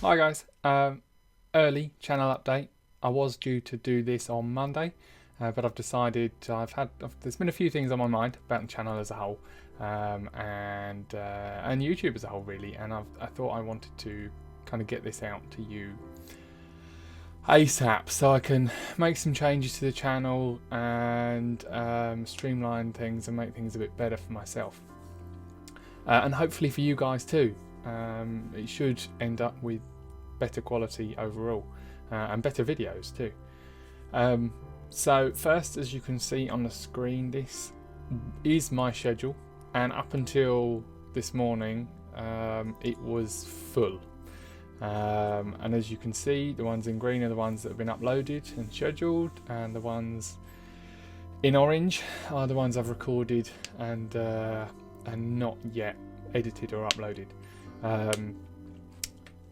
Hi guys, early channel update. I was due to do this on Monday, but I've decided there's been a few things on my mind about the channel as a whole, and YouTube as a whole really, and I thought I wanted to kind of get this out to you ASAP so I can make some changes to the channel and streamline things and make things a bit better for myself, and hopefully for you guys too. It should end up with better quality overall and better videos too. So first, as you can see on the screen, this is my schedule, and up until this morning it was full, and as you can see, the ones in green are the ones that have been uploaded and scheduled, and the ones in orange are the ones I've recorded and not yet edited or uploaded.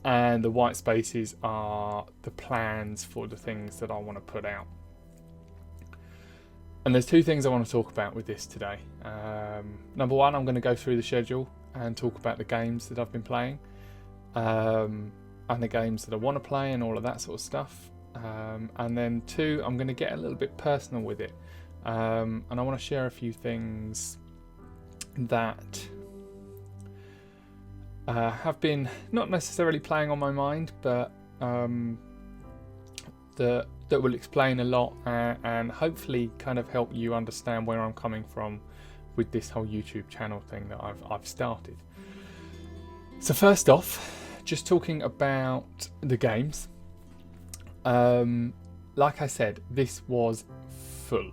And the white spaces are the plans for the things that I want to put out. And there's two things I want to talk about with this today. Number one, I'm going to go through the schedule and talk about the games that I've been playing, and the games that I want to play and all of that sort of stuff. And then two, I'm going to get a little bit personal with it, and I want to share a few things that have been not necessarily playing on my mind, but that will explain a lot and hopefully kind of help you understand where I'm coming from with this whole YouTube channel thing that I've started. So first off, just talking about the games. Like I said, this was full,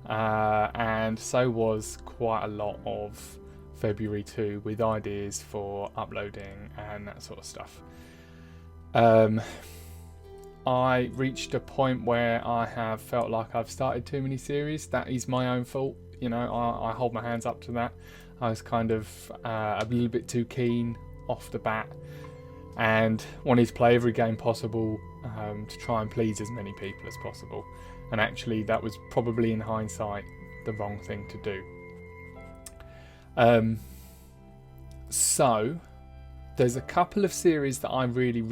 and so was quite a lot of February too, with ideas for uploading and that sort of stuff. I reached a point where I have felt like I've started too many series. That is my own fault, you know, I hold my hands up to that. I was kind of a little bit too keen off the bat and wanted to play every game possible, to try and please as many people as possible, and actually that was probably in hindsight the wrong thing to do. So there's a couple of series that I really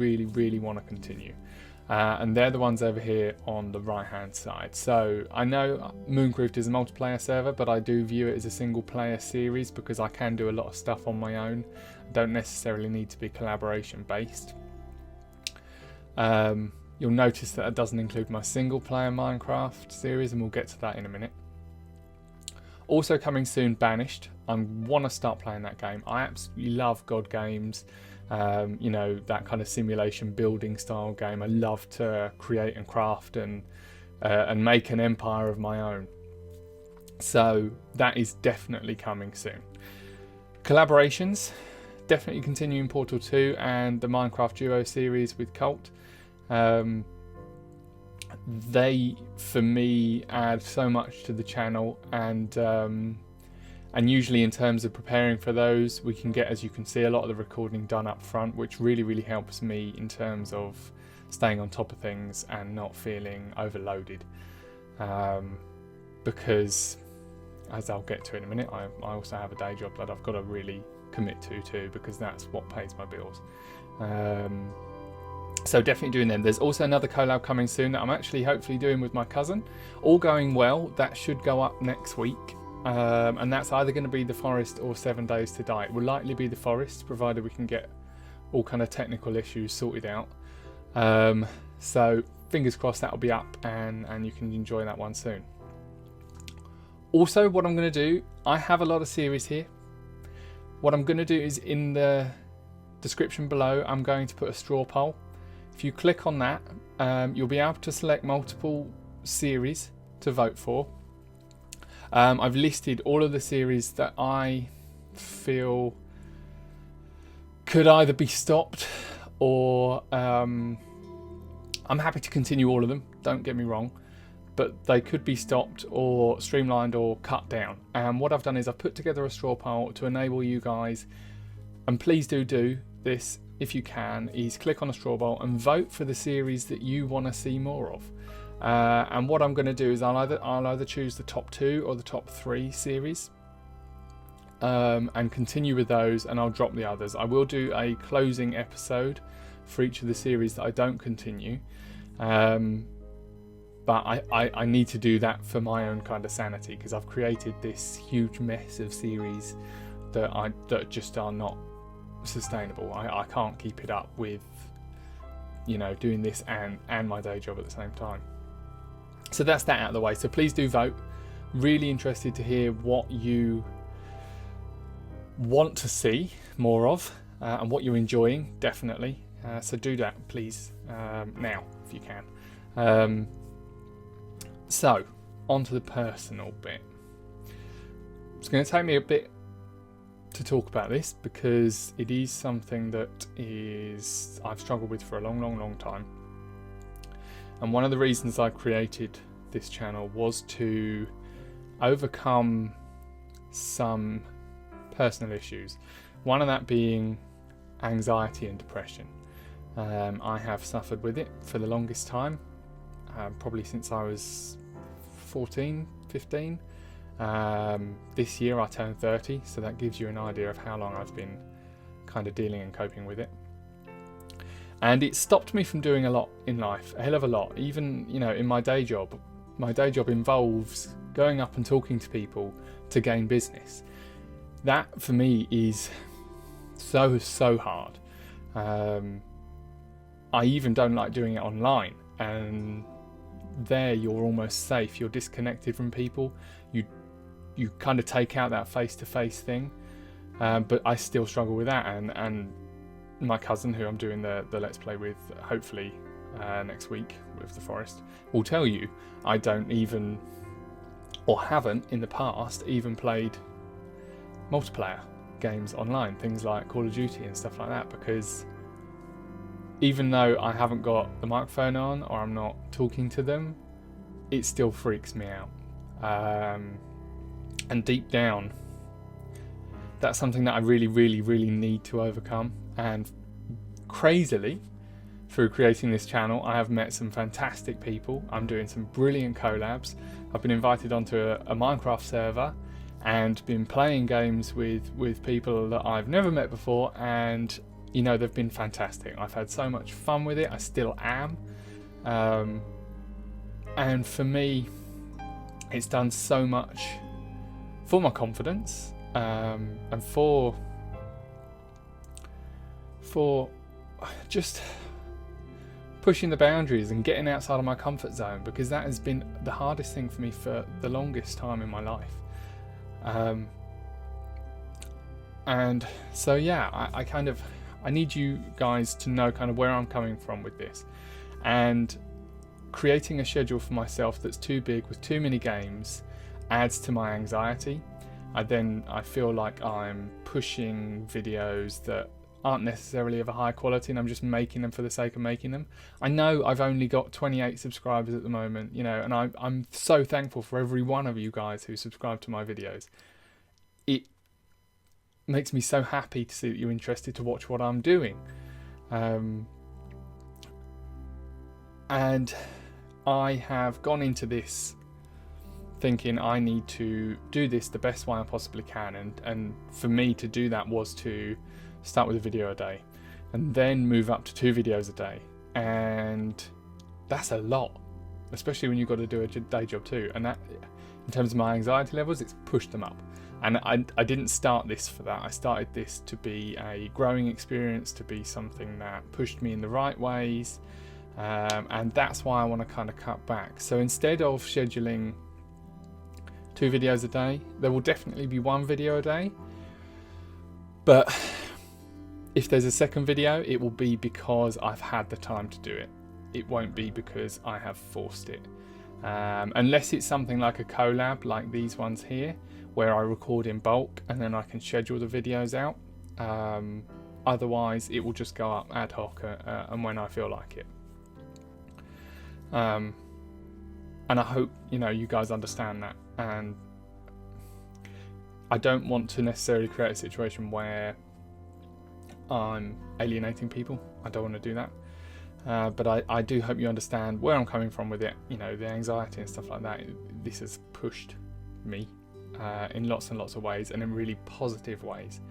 want to continue, and they're the ones over here on the right hand side. So I know Mooncroft is a multiplayer server, but I do view it as a single player series because I can do a lot of stuff on my own. I don't necessarily need to be collaboration based. You'll notice that it doesn't include my single player Minecraft series, and we'll get to that in a minute. Also coming soon, Banished. I want to start playing that game. I absolutely love God games, you know, that kind of simulation building style game. I love to create and craft and make an empire of my own. So that is definitely coming soon. Collaborations, definitely continuing Portal 2 and the Minecraft Duo series with Cult. They, for me, add so much to the channel, and usually in terms of preparing for those, we can get, as you can see, a lot of the recording done up front, which really helps me in terms of staying on top of things and not feeling overloaded, because, as I'll get to in a minute, I also have a day job that I've got to really commit to too, because that's what pays my bills. So definitely doing them. There's also another collab coming soon that I'm actually hopefully doing with my cousin. All going well, that should go up next week. And that's either going to be The Forest or 7 Days to Die. It will likely be The Forest, provided we can get all kind of technical issues sorted out. So fingers crossed that'll be up and you can enjoy that one soon. Also, what I'm going to do, I have a lot of series here. What I'm going to do is in the description below, I'm going to put a straw poll. If you click on that, you'll be able to select multiple series to vote for. I've listed all of the series that I feel could either be stopped or I'm happy to continue all of them, don't get me wrong, but they could be stopped or streamlined or cut down. And what I've done is I've put together a straw poll to enable you guys, and please do this if you can, is click on a straw poll and vote for the series that you want to see more of. And what I'm going to do is I'll either choose the top 2 or the top 3 series, and continue with those, and I'll drop the others. I will do a closing episode for each of the series that I don't continue. But I need to do that for my own kind of sanity, because I've created this huge mess of series that just are not sustainable. I can't keep it up with, you know, doing this and my day job at the same time. So that's that out of the way. So please do vote. Really interested to hear what you want to see more of, and what you're enjoying, definitely. So do that, please, now, if you can. So, on to the personal bit. It's going to take me a bit to talk about this, because it is something that I've struggled with for a long time. And one of the reasons I created this channel was to overcome some personal issues. One of that being anxiety and depression. I have suffered with it for the longest time, probably since I was 14, 15. This year I turned 30, so that gives you an idea of how long I've been kind of dealing and coping with it. And it stopped me from doing a lot in life, a hell of a lot. Even, you know, in my day job. My day job involves going up and talking to people to gain business. That for me is so hard. I even don't like doing it online, and there you're almost safe. You're disconnected from people. You kind of take out that face-to-face thing, but I still struggle with that. And my cousin, who I'm doing the Let's Play with, hopefully next week with The Forest, will tell you I don't even, or haven't in the past, even played multiplayer games online, things like Call of Duty and stuff like that, because even though I haven't got the microphone on or I'm not talking to them, it still freaks me out. And deep down, that's something that I really need to overcome. And crazily, through creating this channel, I have met some fantastic people. I'm doing some brilliant collabs. I've been invited onto a Minecraft server and been playing games with people that I've never met before, and you know, they've been fantastic. I've had so much fun with it. I still am. And for me, it's done so much for my confidence, and for just pushing the boundaries and getting outside of my comfort zone, because that has been the hardest thing for me for the longest time in my life. And so yeah, I need you guys to know kind of where I'm coming from with this. And creating a schedule for myself that's too big with too many games adds to my anxiety. I feel like I'm pushing videos that aren't necessarily of a high quality, and I'm just making them for the sake of making them. I know I've only got 28 subscribers at the moment, you know, and I'm so thankful for every one of you guys who subscribe to my videos. It makes me so happy to see that you're interested to watch what I'm doing. And I have gone into this thinking I need to do this the best way I possibly can, and for me to do that was to start with a video a day and then move up to 2 videos a day, and that's a lot, especially when you've got to do a day job too. And that, in terms of my anxiety levels, it's pushed them up. And I didn't start this for that. I started this to be a growing experience, to be something that pushed me in the right ways, and that's why I want to kind of cut back. So instead of scheduling 2 videos a day, there will definitely be 1 video a day, but if there's a second video, it will be because I've had the time to do it. It won't be because I have forced it. Unless it's something like a collab like these ones here, where I record in bulk and then I can schedule the videos out. Otherwise, it will just go up ad hoc and when I feel like it. And I hope, you know, you guys understand that. And I don't want to necessarily create a situation where I'm alienating people. I don't want to do that. But I do hope you understand where I'm coming from with it. You know, the anxiety and stuff like that. This has pushed me in lots and lots of ways, and in really positive ways.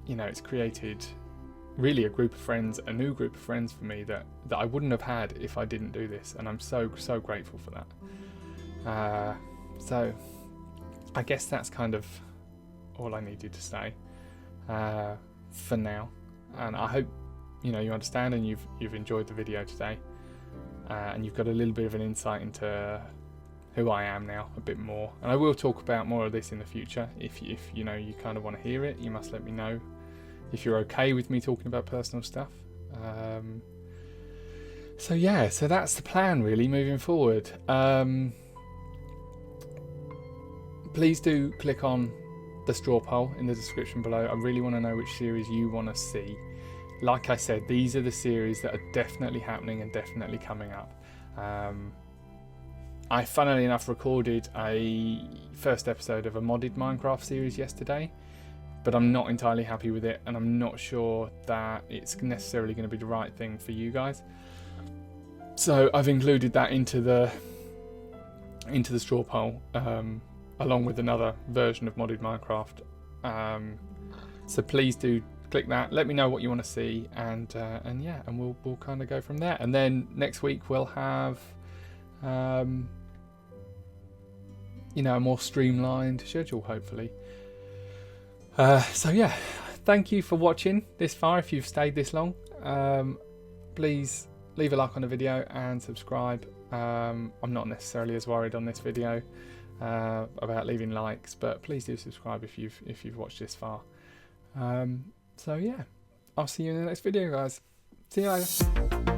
You know, it's created really a group of friends, a new group of friends for me that I wouldn't have had if I didn't do this, and I'm so grateful for that. So I guess that's kind of all I needed to say for now, and I hope you understand and you've enjoyed the video today, and you've got a little bit of an insight into who I am now a bit more. And I will talk about more of this in the future. If you kind of want to hear it, you must let me know if you're okay with me talking about personal stuff. So that's the plan really moving forward. Please do click on the straw poll in the description below. I really want to know which series you want to see. Like I said, these are the series that are definitely happening and definitely coming up. I, funnily enough, recorded a first episode of a modded Minecraft series yesterday, but I'm not entirely happy with it, and I'm not sure that it's necessarily going to be the right thing for you guys. So I've included that into the straw poll, along with another version of modded Minecraft. So please do click that. Let me know what you want to see, and we'll kind of go from there. And then next week we'll have a more streamlined schedule, hopefully. Thank you for watching this far. If you've stayed this long, please leave a like on the video and subscribe. I'm not necessarily as worried on this video about leaving likes, but please do subscribe if you've watched this far. I'll see you in the next video, guys. See you later.